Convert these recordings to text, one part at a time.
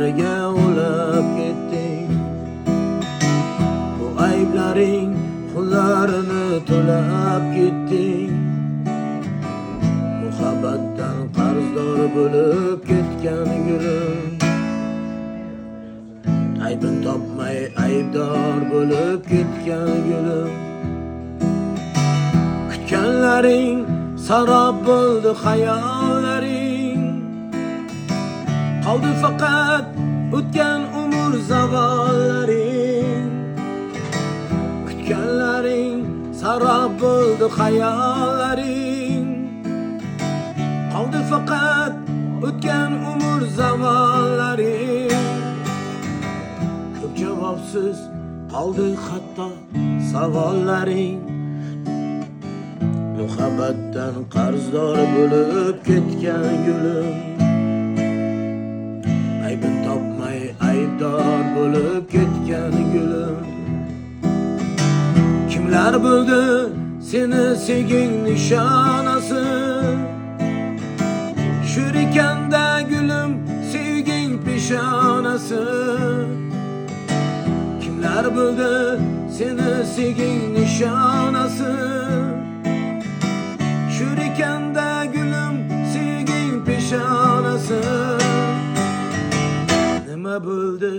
yo'llarga ulab ketding. Bu ayblaring xullarini to'lab ketding. Muhabbatdan qarzdor bo'lib ketgan gulim, aybin topmay aybdor bo'lib ketgan gulim. Kutganlaring sarob bo'ldi hayollaring, qoldi faqat o'tgan umr zavollaring. Kutganlaring sarob bo'ldi hayollaring, qoldi faqat o'tgan umr zavollaring. Ko'p javobsiz qoldi hatto savollaring. Muhabbatdan qarzdor bo'lib ketgan gulim, aybin topmay aybdor bo'lib ketgan gulim. Kimlar bo'ldi seni sevging nishonasi? Shurikanda gulim sevging peshonasi. Kimlar bo'ldi seni sevging nishonasi? Shurikanda gulim sevging peshonasi. Nima bo'ldi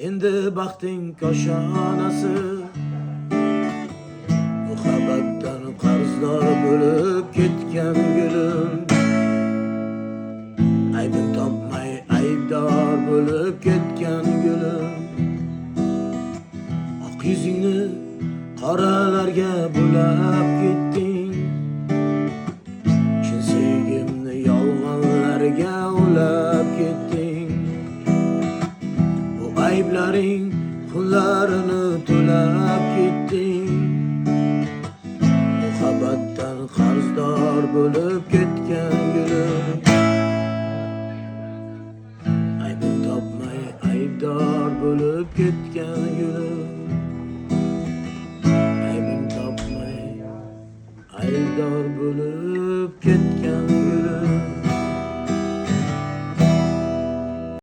endi baxting koshonasi? Muhabbatdan qarzdor bo'lib ketgan gulim, aybin topmay aybdor bo'lib ketgan gulim. Oq yuzingni qoralarga bulab ketding, chin sevgimni yolg'onlarga ulab ketding. Bu ayblaring xullarini to'lab ketding. Muhabbatdan qarzdor bo'lib ketgan gulim, aybin topmay aybdor bo'lib ketgan gulim. Aybin topmay aybdor bo'lib ketgan